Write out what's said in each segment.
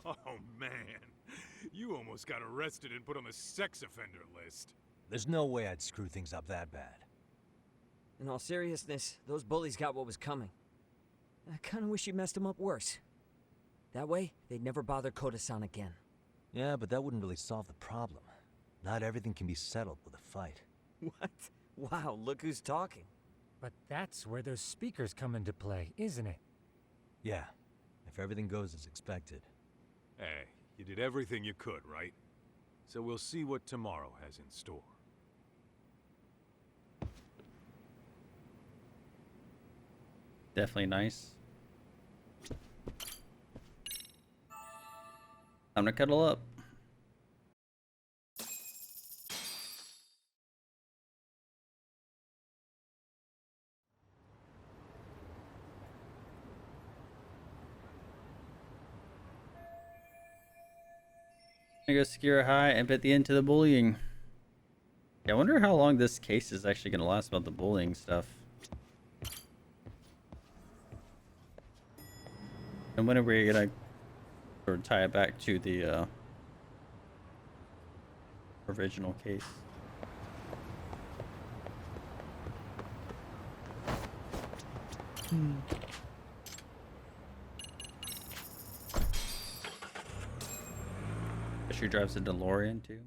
Oh man, you almost got arrested and put on the sex offender list. There's no way I'd screw things up that bad. In all seriousness, those bullies got what was coming. I kinda wish you messed them up worse. That way, they'd never bother Koda-san again. Yeah, but that wouldn't really solve the problem. Not everything can be settled with a fight. What? Wow, look who's talking. But that's where those speakers come into play, isn't it? Yeah, if everything goes as expected. Hey, you did everything you could, right? So we'll see what tomorrow has in store. Definitely nice. Time to cuddle up. I go secure high and put the end to the bullying. Yeah, I wonder how long this case is actually going to last about the bullying stuff. And when are we going to sort of tie it back to the original case? She drives a DeLorean too.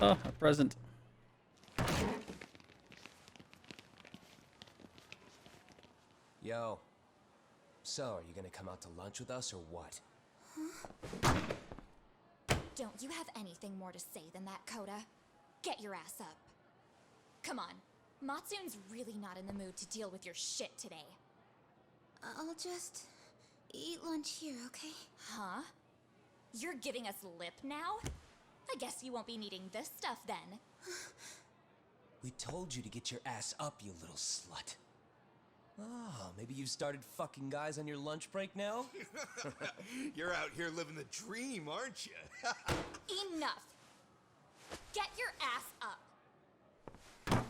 Oh, a present. Yo. So, are you gonna come out to lunch with us or what? Don't you have anything more to say than that, Koda? Get your ass up. Come on. Matsune's really not in the mood to deal with your shit today. I'll just eat lunch here, okay? Huh? You're giving us lip now? I guess you won't be needing this stuff then. We told you to get your ass up, you little slut. Oh, maybe you've started fucking guys on your lunch break now? You're out here living the dream, aren't you? Enough! Get your ass up!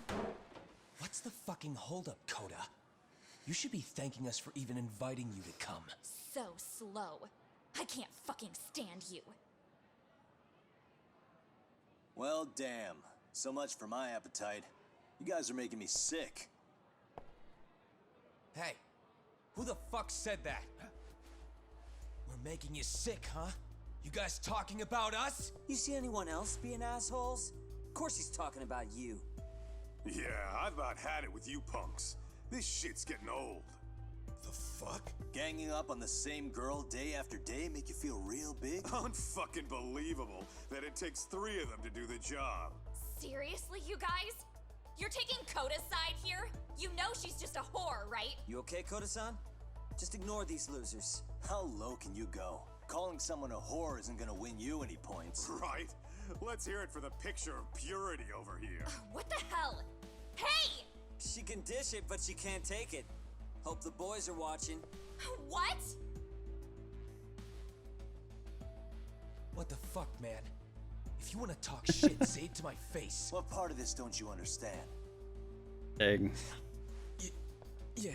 What's the fucking holdup, Koda? You should be thanking us for even inviting you to come. So slow. I can't fucking stand you. Well, damn. So much for my appetite. You guys are making me sick. Hey, who the fuck said that? We're making you sick, huh? You guys talking about us? You see anyone else being assholes? Of course he's talking about you. Yeah, I've about had it with you punks. This shit's getting old. The fuck? Ganging up on the same girl day after day make you feel real big? Unfucking believable that it takes 3 of them to do the job. Seriously, you guys? You're taking Koda's side here? You know she's just a whore, right? You okay, Koda-san? Just ignore these losers. How low can you go? Calling someone a whore isn't gonna win you any points. Right? Let's hear it for the picture of purity over here. What the hell? Hey! She can dish it, but she can't take it. Hope the boys are watching. What? What the fuck, man? If you wanna talk shit, say it to my face. What part of this don't you understand? Dang. Yeah.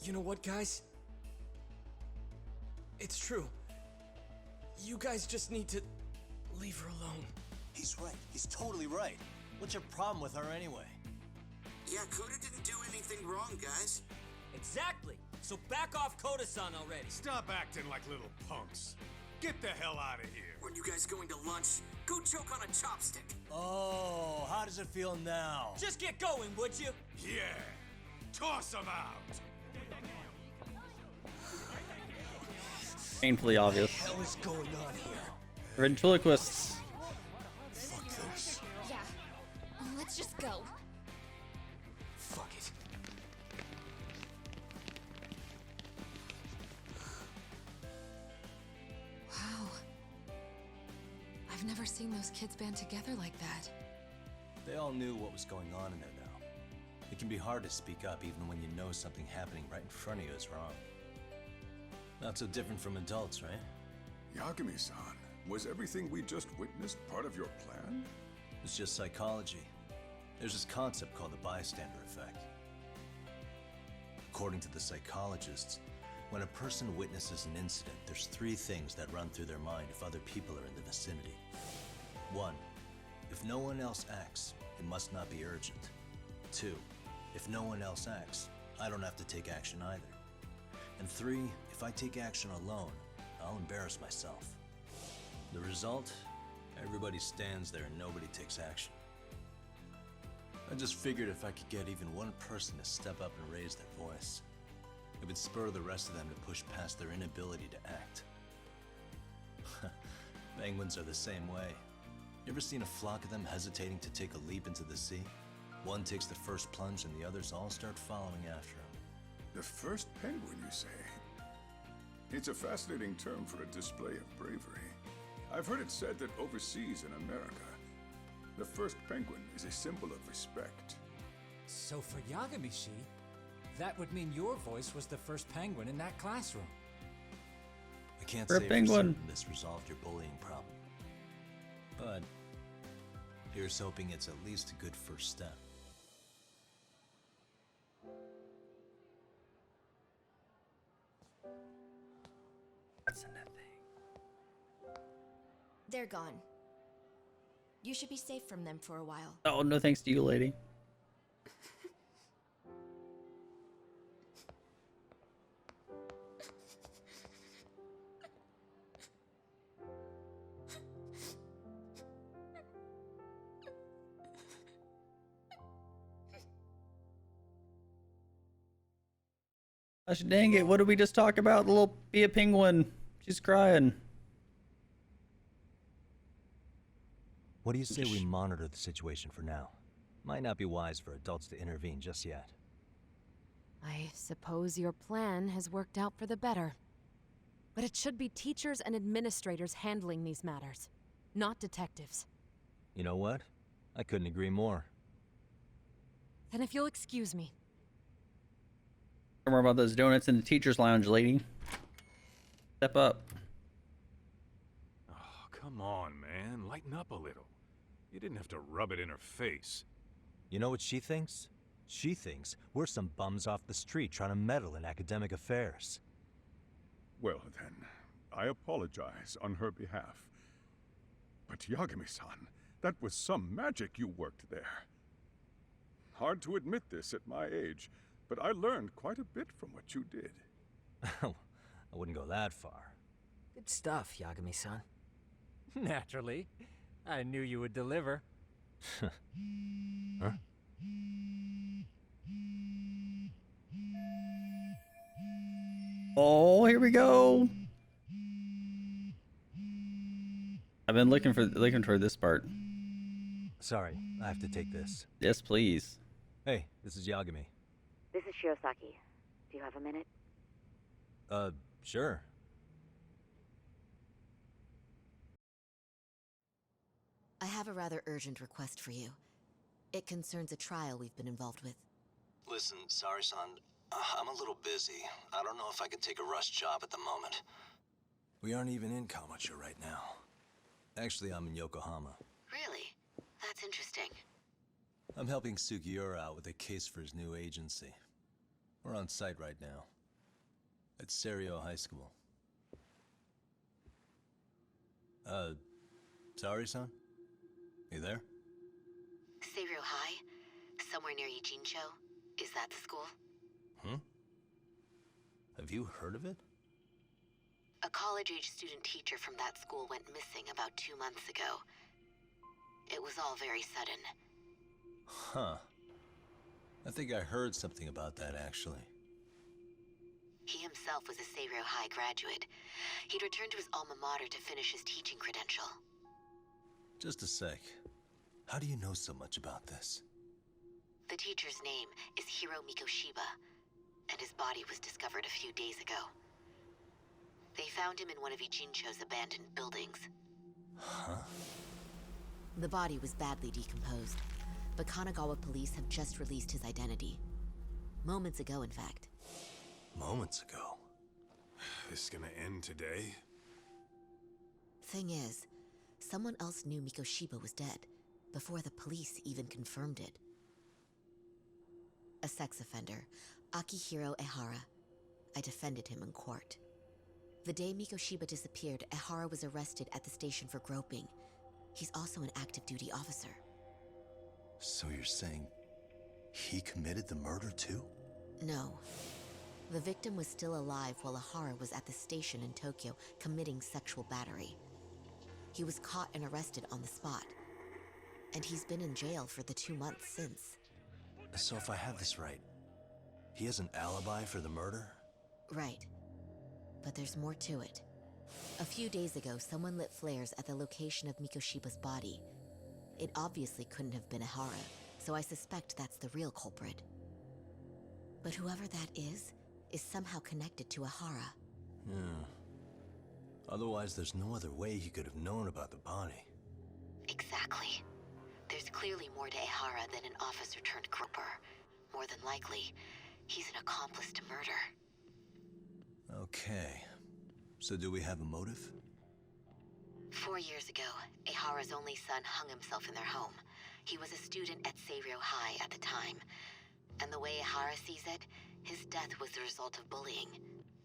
You know what, guys? It's true. You guys just need to leave her alone. He's right. He's totally right. What's your problem with her anyway? Yeah, Koda didn't do anything wrong, guys. Exactly. So back off Koda-san already. Stop acting like little punks. Get the hell out of here. When you guys going to lunch, go choke on a chopstick. Oh, how does it feel now? Just get going, would you? Yeah. Toss them out. Painfully obvious. What the hell is going on here? Ventriloquists. Fuck this. Yeah. Let's just go. Fuck it. Wow. I've never seen those kids band together like that. They all knew what was going on in there now. It can be hard to speak up even when you know something happening right in front of you is wrong. Not so different from adults, right? Yagami-san, was everything we just witnessed part of your plan? It's just psychology. There's this concept called the bystander effect. According to the psychologists, when a person witnesses an incident, there's 3 things that run through their mind if other people are in the vicinity. 1. If no one else acts, it must not be urgent. 2. If no one else acts, I don't have to take action either. And 3. If I take action alone, I'll embarrass myself. The result? Everybody stands there and nobody takes action. I just figured if I could get even one person to step up and raise their voice, it would spur the rest of them to push past their inability to act. Penguins are the same way. You ever seen a flock of them hesitating to take a leap into the sea? One takes the first plunge and the others all start following after him. The first penguin, you say? It's a fascinating term for a display of bravery. I've heard it said that overseas in America, the first penguin is a symbol of respect. So for Yagami-shi, that would mean your voice was the first penguin in that classroom. I can't say for certain this resolved your bullying problem. But here's hoping it's at least a good first step. They're gone. You should be safe from them for a while. Oh, no thanks to you, lady. Gosh dang it, what did we just talk about? The little be a penguin. She's crying. What do you say we monitor the situation for now? Might not be wise for adults to intervene just yet. I suppose your plan has worked out for the better. But it should be teachers and administrators handling these matters, not detectives. You know what? I couldn't agree more. Then if you'll excuse me. Don't worry about those donuts in the teacher's lounge, lady. Step up. Oh, come on, man. Lighten up a little. You didn't have to rub it in her face. You know what she thinks? She thinks we're some bums off the street trying to meddle in academic affairs. Well then, I apologize on her behalf. But Yagami-san, that was some magic you worked there. Hard to admit this at my age, but I learned quite a bit from what you did. I wouldn't go that far. Good stuff, Yagami-san. Naturally. I knew you would deliver. Huh? Oh, here we go. I've been looking for this part. Sorry, I have to take this. Yes, please. Hey, this is Yagami. This is Shirosaki. Do you have a minute? Sure. I have a rather urgent request for you. It concerns a trial we've been involved with. Listen, Saori-san, I'm a little busy. I don't know if I could take a rush job at the moment. We aren't even in Kawachi right now. Actually, I'm in Yokohama. Really? That's interesting. I'm helping Sugiura out with a case for his new agency. We're on site right now. At Serio High School. Saori-san? You there? Serio High? Somewhere near Ijincho? Is that the school? Have you heard of it? A college-age student teacher from that school went missing about 2 months ago. It was all very sudden. Huh. I think I heard something about that, actually. He himself was a Serio High graduate. He'd returned to his alma mater to finish his teaching credential. Just a sec. How do you know so much about this? The teacher's name is Hiro Mikoshiba, and his body was discovered a few days ago. They found him in one of Ijincho's abandoned buildings. Huh? The body was badly decomposed. but Kanagawa police have just released his identity. Moments ago, in fact. Moments ago? This is gonna end today? Thing is, someone else knew Mikoshiba was dead, before the police even confirmed it. A sex offender, Akihiro Ehara. I defended him in court. The day Mikoshiba disappeared, Ehara was arrested at the station for groping. He's also an active duty officer. So you're saying he committed the murder too? No. The victim was still alive while Ehara was at the station in Tokyo committing sexual battery. He was caught and arrested on the spot. And he's been in jail for the 2 months since. So if I have this right, he has an alibi for the murder? Right. But there's more to it. A few days ago, someone lit flares at the location of Mikoshiba's body. It obviously couldn't have been Ehara, so I suspect that's the real culprit. But whoever that is somehow connected to Ehara. Yeah. Otherwise, there's no other way he could have known about the body. Exactly. There's clearly more to Ehara than an officer turned groper. More than likely, he's an accomplice to murder. Okay. So do we have a motive? 4 years ago, Ehara's only son hung himself in their home. He was a student at Seiryo High at the time. And the way Ehara sees it, his death was the result of bullying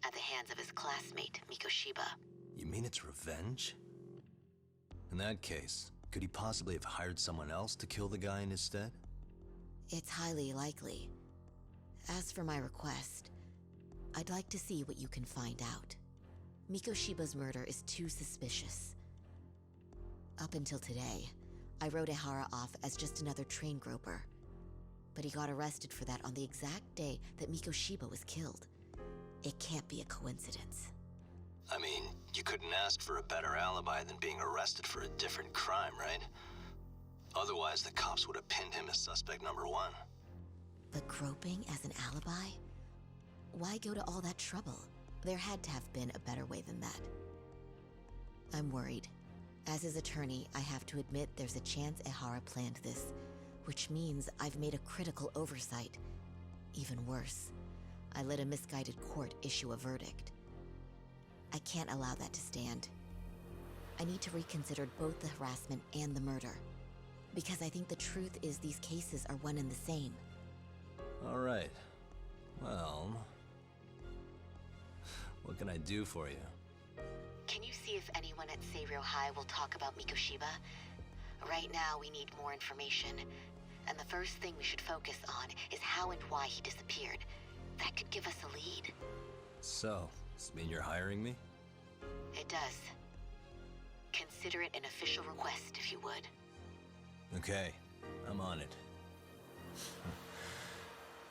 at the hands of his classmate, Mikoshiba. You mean it's revenge? In that case, could he possibly have hired someone else to kill the guy in his stead? It's highly likely. As for my request, I'd like to see what you can find out. Mikoshiba's murder is too suspicious. Up until today, I wrote Ehara off as just another train groper. But he got arrested for that on the exact day that Mikoshiba was killed. It can't be a coincidence. I mean, you couldn't ask for a better alibi than being arrested for a different crime, right? Otherwise, the cops would have pinned him as suspect number 1. But groping as an alibi? Why go to all that trouble? There had to have been a better way than that. I'm worried. As his attorney, I have to admit there's a chance Ehara planned this, which means I've made a critical oversight. Even worse, I let a misguided court issue a verdict. I can't allow that to stand. I need to reconsider both the harassment and the murder, because I think the truth is these cases are one and the same. All right. Well, what can I do for you? Can you see if anyone at Seiryo High will talk about Mikoshiba? Right now, we need more information. And the first thing we should focus on is how and why he disappeared. That could give us a lead. So, does this mean you're hiring me? It does. Consider it an official request, if you would. Okay, I'm on it.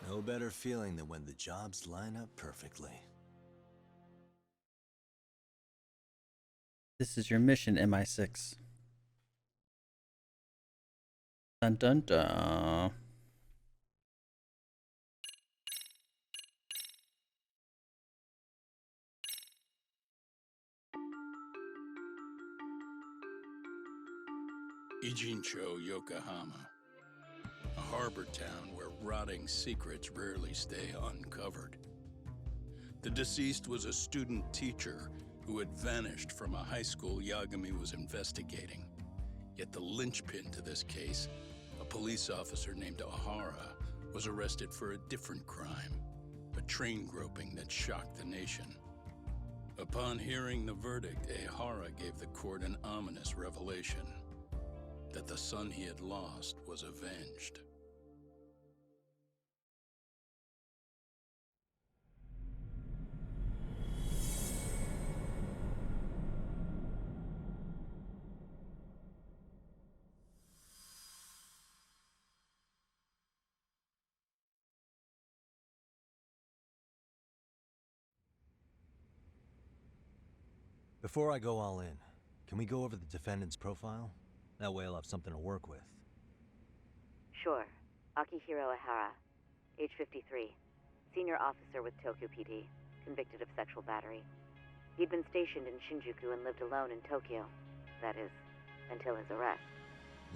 No better feeling than when the jobs line up perfectly. This is your mission, MI6. Dun dun dun. Ijincho, Yokohama. A harbor town where rotting secrets rarely stay uncovered. The deceased was a student teacher who had vanished from a high school Yagami was investigating. Yet the linchpin to this case, a police officer named Ehara, was arrested for a different crime, a train groping that shocked the nation. Upon hearing the verdict, Ehara gave the court an ominous revelation, that the son he had lost was avenged. Before I go all in, can we go over the defendant's profile? That way I'll have something to work with. Sure. Akihiro Ehara, age 53, senior officer with Tokyo PD, convicted of sexual battery. He'd been stationed in Shinjuku and lived alone in Tokyo. That is, until his arrest.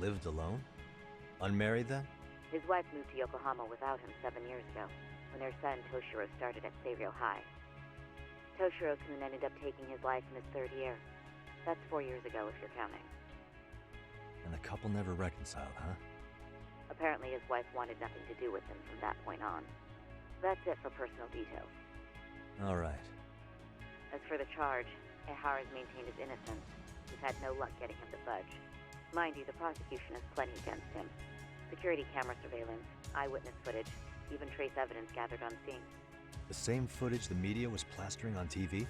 Lived alone? Unmarried then? His wife moved to Yokohama without him 7 years ago, when their son Toshiro started at Seiryō High. Toshiro-kun ended up taking his life in his 3rd year. That's 4 years ago, if you're counting. And the couple never reconciled, huh? Apparently his wife wanted nothing to do with him from that point on. That's it for personal details. All right. As for the charge, Ehara's maintained his innocence. We've had no luck getting him to budge. Mind you, the prosecution has plenty against him. Security camera surveillance, eyewitness footage, even trace evidence gathered on scene. The same footage the media was plastering on TV?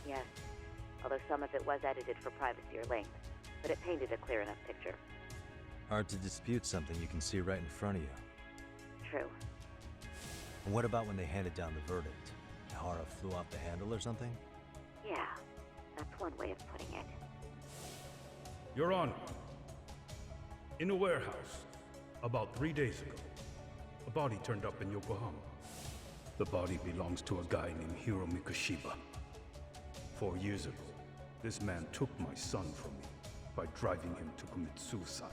Yes, although some of it was edited for privacy or length, but it painted a clear enough picture. Hard to dispute something you can see right in front of you. True. And what about when they handed down the verdict? Ehara flew off the handle or something? Yeah, that's one way of putting it. Your Honor, in a warehouse, about 3 days ago, a body turned up in Yokohama. The body belongs to a guy named Hiro Mikoshiba. 4 years ago, this man took my son from me by driving him to commit suicide.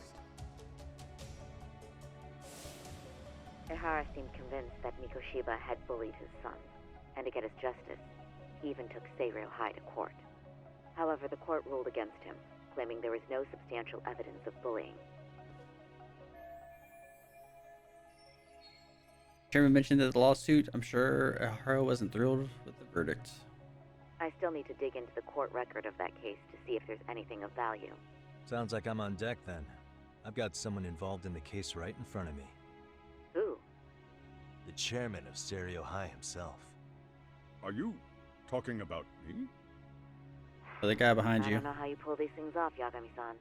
Ehara seemed convinced that Mikoshiba had bullied his son, and to get his justice, he even took Seiryō High to court. However, the court ruled against him, claiming there was no substantial evidence of bullying. Chairman mentioned that the lawsuit, I'm sure Ehara wasn't thrilled with the verdict. I still need to dig into the court record of that case to see if there's anything of value. Sounds like I'm on deck then. I've got someone involved in the case right in front of me. Who? The chairman of Seiryō High himself. Are you talking about me? Or the guy behind I you. don't know how you pull these things off, Yagami-san,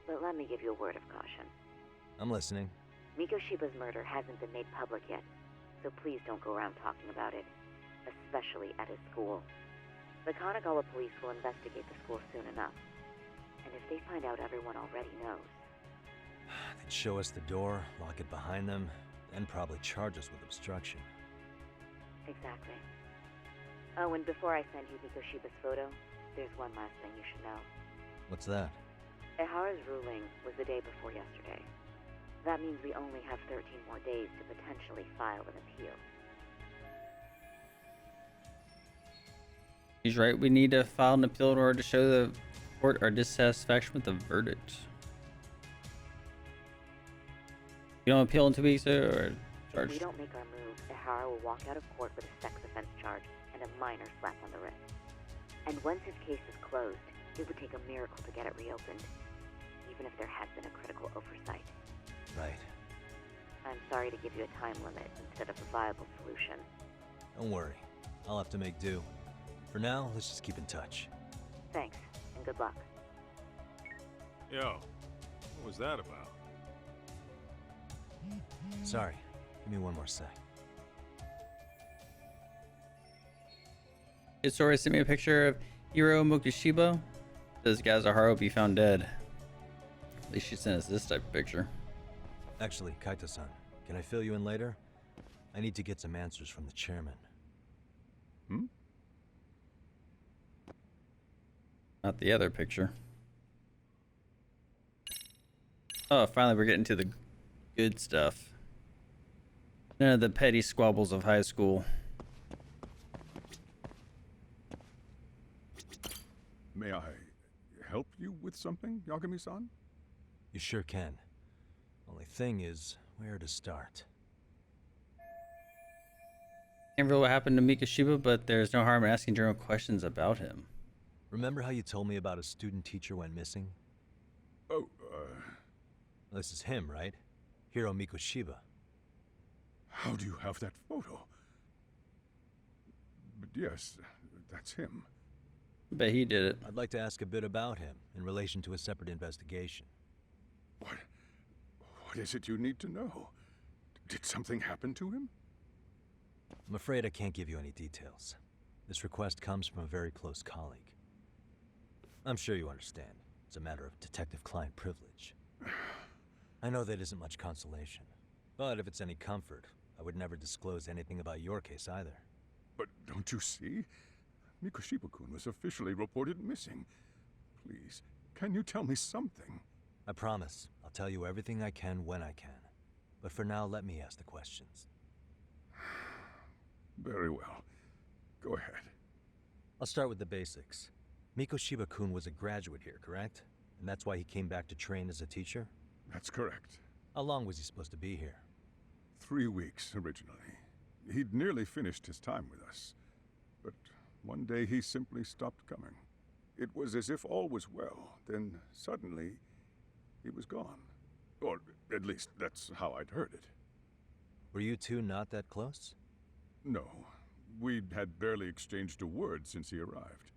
but let me give you a word of caution. I'm listening. Mikoshiba's murder hasn't been made public yet, so please don't go around talking about it, especially at his school. The Kanagawa police will investigate the school soon enough, and if they find out everyone already knows... They'd show us the door, lock it behind them, then probably charge us with obstruction. Exactly. Oh, and before I send you Mikoshiba's photo, there's one last thing you should know. What's that? Ehara's ruling was the day before yesterday. That means we only have 13 more days to potentially file an appeal. He's right, we need to file an appeal in order to show the court our dissatisfaction with the verdict. You don't appeal in 2 weeks or charge? If we don't make our move, Ehara will walk out of court with a sex offense charge and a minor slap on the wrist. And once his case is closed, it would take a miracle to get it reopened, even if there had been a critical oversight. Right. I'm sorry to give you a time limit instead of a viable solution. Don't worry. I'll have to make do. For now, let's just keep in touch. Thanks, and good luck. Yo, what was that about? Sorry. Give me one more sec. Saori sent me a picture of Hiro Mikoshiba. Says Gazaharo be found dead. At least she sent us this type of picture. Actually, Kaito-san, can I fill you in later? I need to get some answers from the chairman. Hmm? Not the other picture. Oh, finally we're getting to the good stuff. None of the petty squabbles of high school. May I help you with something, Yagami-san? You sure can. Only thing is, where to start? Can't reveal what happened to Mikoshiba, but there's no harm in asking general questions about him. Remember how you told me about a student teacher went missing? Oh, This is him, right? Hiro Mikoshiba. How do you have that photo? But yes, that's him. Bet he did it. I'd like to ask a bit about him in relation to a separate investigation. What is it you need to know? Did something happen to him? I'm afraid I can't give you any details. This request comes from a very close colleague. I'm sure you understand. It's a matter of detective-client privilege. I know that isn't much consolation. But if it's any comfort, I would never disclose anything about your case either. But don't you see? Mikoshiba-kun was officially reported missing. Please, can you tell me something? I promise. I'll tell you everything I can when I can. But for now, let me ask the questions. Very well. Go ahead. I'll start with the basics. Mikoshiba-kun was a graduate here, correct? And that's why he came back to train as a teacher? That's correct. How long was he supposed to be here? 3 weeks, originally. He'd nearly finished his time with us. But one day he simply stopped coming. It was as if all was well, then suddenly he was gone. Or at least that's how I'd heard it. Were you two not that close? No. We'd had barely exchanged a word since he arrived.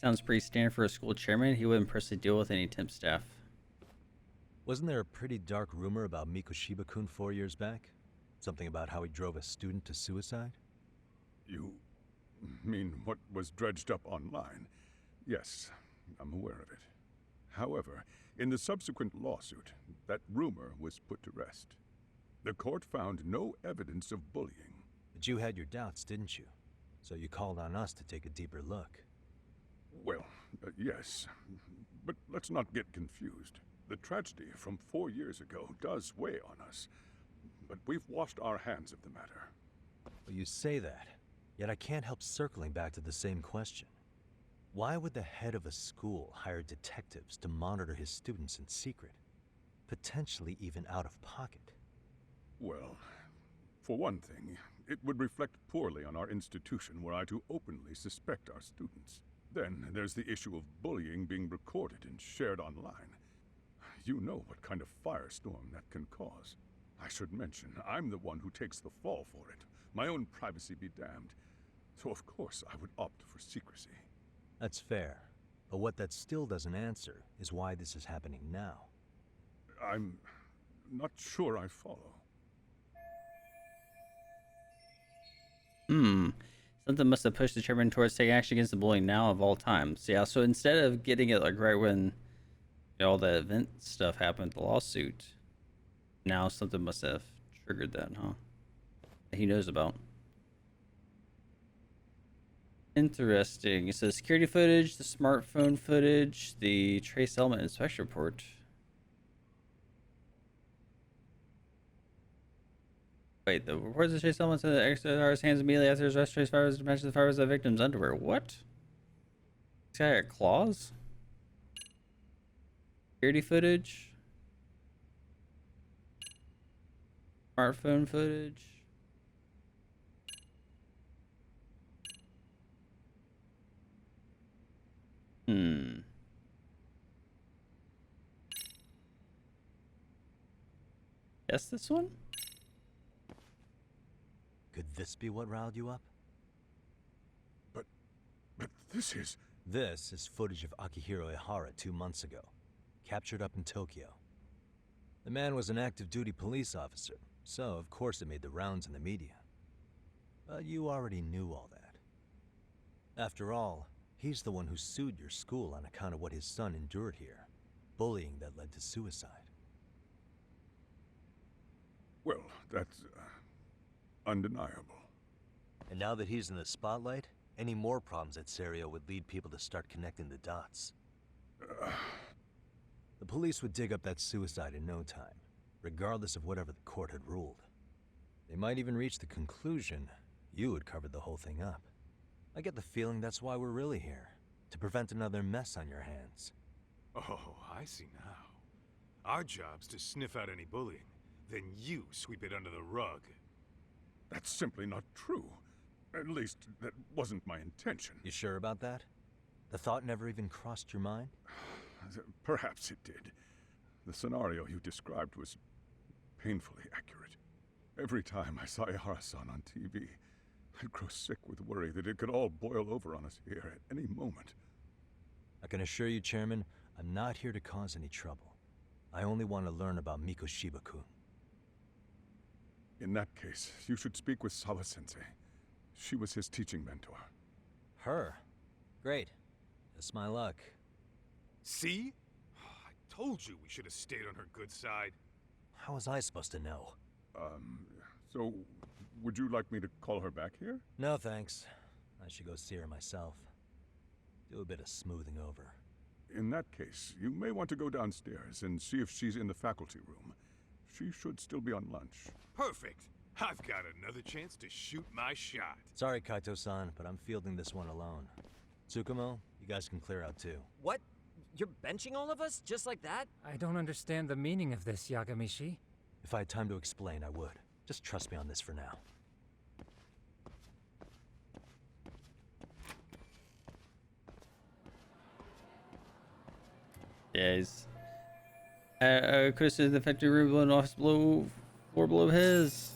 Sounds pretty standard for a school chairman. He wouldn't personally deal with any temp staff. Wasn't there a pretty dark rumor about Mikoshiba-kun 4 years back? Something about how he drove a student to suicide? You mean what was dredged up online? Yes, I'm aware of it. However, in the subsequent lawsuit, that rumor was put to rest. The court found no evidence of bullying. But you had your doubts, didn't you? So you called on us to take a deeper look. Well, yes. But let's not get confused. The tragedy from 4 years ago does weigh on us. But we've washed our hands of the matter. Well, you say that, yet I can't help circling back to the same question. Why would the head of a school hire detectives to monitor his students in secret? Potentially even out of pocket. Well, for one thing, it would reflect poorly on our institution were I to openly suspect our students. Then there's the issue of bullying being recorded and shared online. You know what kind of firestorm that can cause. I should mention, I'm the one who takes the fall for it. My own privacy be damned. So of course I would opt for secrecy. That's fair. But what that still doesn't answer is why this is happening now. I'm not sure I follow. Something must have pushed the chairman towards taking action against the bullying now of all times. Yeah, so instead of getting it like right when all the event stuff happened, the lawsuit, now something must have triggered that, huh? That he knows about. Interesting. So the security footage, the smartphone footage, the trace element inspection report. Wait, the reports of trace elements in the extra's hands immediately after his arrest trace fibers to match the fibers of the victim's underwear. What? This guy got claws? Security footage? Smartphone footage? Guess this one? Could this be what riled you up? But this is... This is footage of Akihiro Ehara 2 months ago, captured up in Tokyo. The man was an active duty police officer, so of course it made the rounds in the media. But you already knew all that. After all, he's the one who sued your school on account of what his son endured here, bullying that led to suicide. Well, that's undeniable. And now that he's in the spotlight, any more problems at Serio would lead people to start connecting the dots. The police would dig up that suicide in no time, regardless of whatever the court had ruled. They might even reach the conclusion you had covered the whole thing up. I get the feeling that's why we're really here, to prevent another mess on your hands. Oh, I see now. Our job's to sniff out any bullying, then you sweep it under the rug. That's simply not true. At least, that wasn't my intention. You sure about that? The thought never even crossed your mind? Perhaps it did. The scenario you described was painfully accurate. Every time I saw Ehara-san on TV, I'd grow sick with worry that it could all boil over on us here at any moment. I can assure you, Chairman, I'm not here to cause any trouble. I only want to learn about Mikoshiba-kun. In that case, you should speak with Sawa-sensei. She was his teaching mentor. Her? Great. That's my luck. See? I told you we should have stayed on her good side. How was I supposed to know? So, would you like me to call her back here? No, thanks. I should go see her myself. Do a bit of smoothing over. In that case, you may want to go downstairs and see if she's in the faculty room. She should still be on lunch. Perfect. I've got another chance to shoot my shot. Sorry, Kaito-san, but I'm fielding this one alone. Tsukumo, you guys can clear out too. What? You're benching all of us? Just like that? I don't understand the meaning of this, Yagami-shi. If I had time to explain, I would. Just trust me on this for now. Yeah, he's... Chris in the factory room blowing off floor below his.